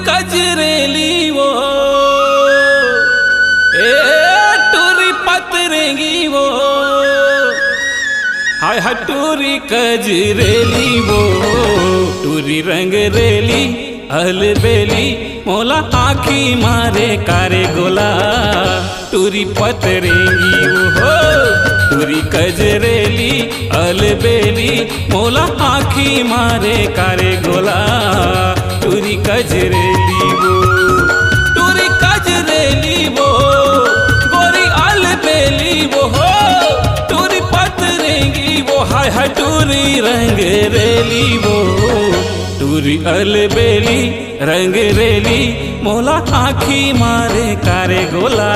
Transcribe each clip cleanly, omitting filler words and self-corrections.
कजरेली वो टूरी पतरेंगी वो हाय हाय टूरी कजरेली वो टूरी रंगरेली अलबेली मोला आँखी मारे कारे गोला टूरी पतरेंगी वो टूरी कजरेली अलबेली मोला आँखी मारे कारे गोला टूरी कजरेली वो टूरी कजरेली वो गोरी अलबेली वो हो टूरी पतरेंगी वो हाय हाय टूरी रंगरेली वो टूरी अलबेली रंगरेली मोला आँखी मारे कारे गोला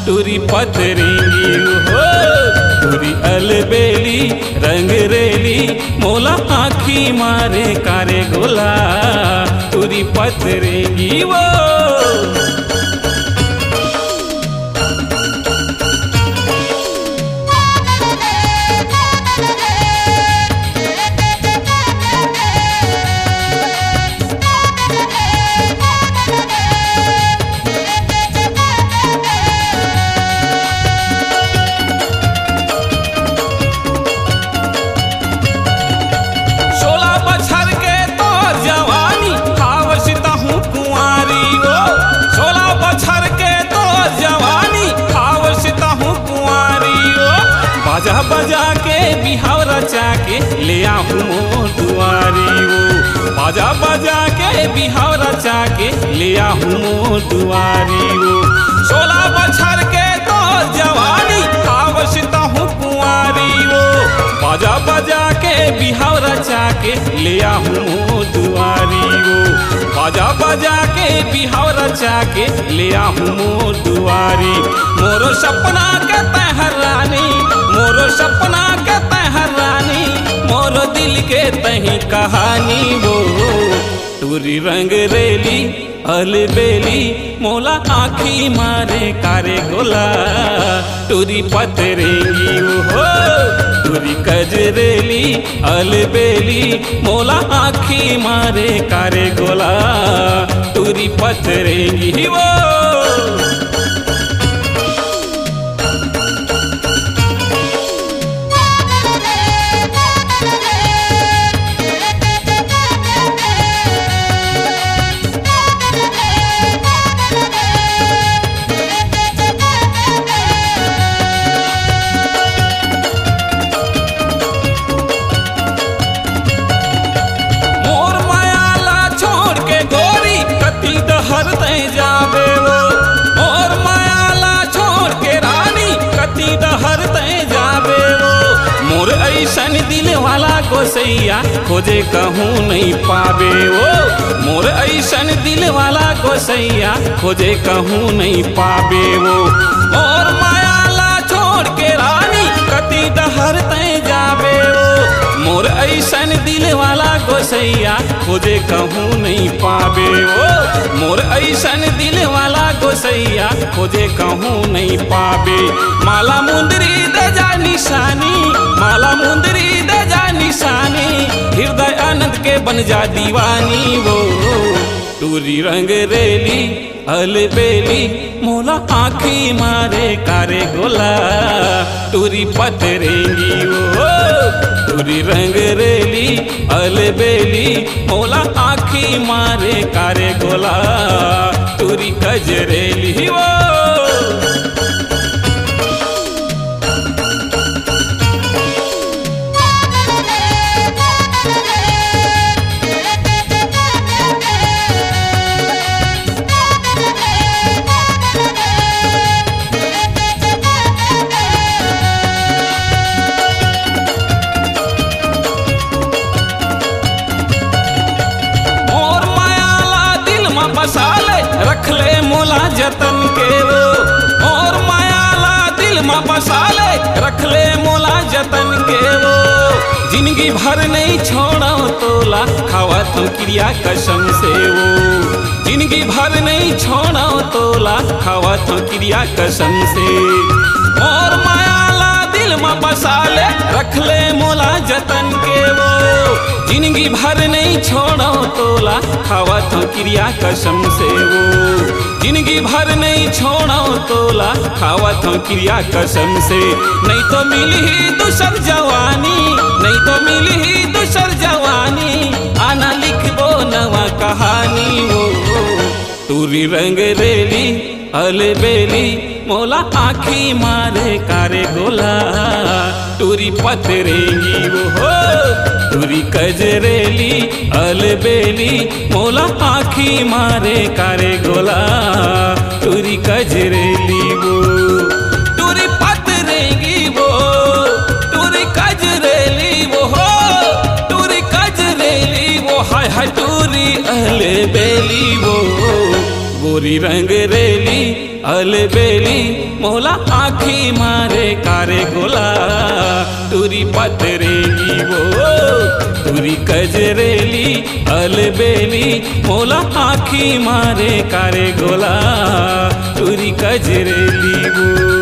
टूरी पतरेंगी हो टूरी अलबेली रंगरेली मोला आँखी मारे कारे गोला टूरी पतरेंगी वो बाजा बजा के बिहाव रचा के ले आहूँ मोर दुआरी वो बाजा बजा के बिहाव रचा के ले आहूँ मोर दुआरी वो 16 बछर के तो जवानी आवश्यता हूँ कुंवारी वो बाजा बजा के बिहाव रचा के ले आहूँ मोर दुआरी वो बाजा बजा के बिहाव रचा के ले आहूँ मोर दुआरी मोरो सपना के तहर रानी मोरो सपना के तहर रानी मोरो दिल के तही कहानी वो टूरी रंगरेली अलबेली मोला आँखी मारे कारे गोला टूरी पतरेंगी हो टूरी कजरेली अलबेली मोला आँखी मारे कारे गोला टूरी पतरेंगी वो जावे वो और मायाला छोड़ के रानी कति डहर तय जावे वो मोर ऐसन दिल वाला गोसैया खोजे कहूँ नहीं पावे वो मोर ऐसन दिल वाला गोसैया खोजे कहूँ नहीं पावे वो और मायाला छोड़ के रानी कति डहर तय जावे वो मोर ऐसन दिल वाला गोसैया खोजे कहूँ नहीं पावे वो मोर ऐसन दिल वाला गोसैया खोजे कहूँ नहीं पावे माला मुंदरी दे जा निशानी माला मुंदरी दे जा निशानी हृदय आनंद के बन जा दीवानी वो टूरी रंगरेली अलबेली मोला आँखी मारे कारे गोला टूरी पतरेंगी वो टूरी रंगरेली अलबेली मोला आँखी मारे कारे गोला टूरी कजरेली वो बसाले रख ले मोला जतन के वो और मायाला दिल में बसाले रख ले मोला जतन के वो जिंदगी भर नहीं छोड़ो तोला खावा तुम क्रिया कसम से वो जिंदगी भर नहीं छोड़ो तोला खावा तुम क्रिया कसम से और मायाला दिल में बसाले रख ले मोला जतन के वो जिंदगी भर नहीं छोड़ो तोला, खावत हूँ क्रिया कसम से वो। जिंदगी भर नहीं छोड़ो तोला, खावत हूँ क्रिया कसम से। नहीं तो मिली ही दूसर जवानी, नहीं तो मिली ही दूसर जवानी, आना लिखबो नवा कहानी वो। तूरी रंग रेली अलबेली मोला आँखी मारे कारे गोला, टूरी पतरेंगी वो हो। टूरी कजरेली अलबेली मोला आँखी मारे कारे गोला, टूरी कजरेली वो। टूरी पतरेंगी वो, टूरी कजरेली वो हो। टूरी कजरेली वो, हाय हाय टूरी अलबेली वो। गोरी रंग रेली अलबेली मोला आँखी मारे कारे गोला, टूरी पतरेगी वो। टूरी कजरेली अलबेली मोला आँखी मारे कारे गोला, टूरी कजरेली वो।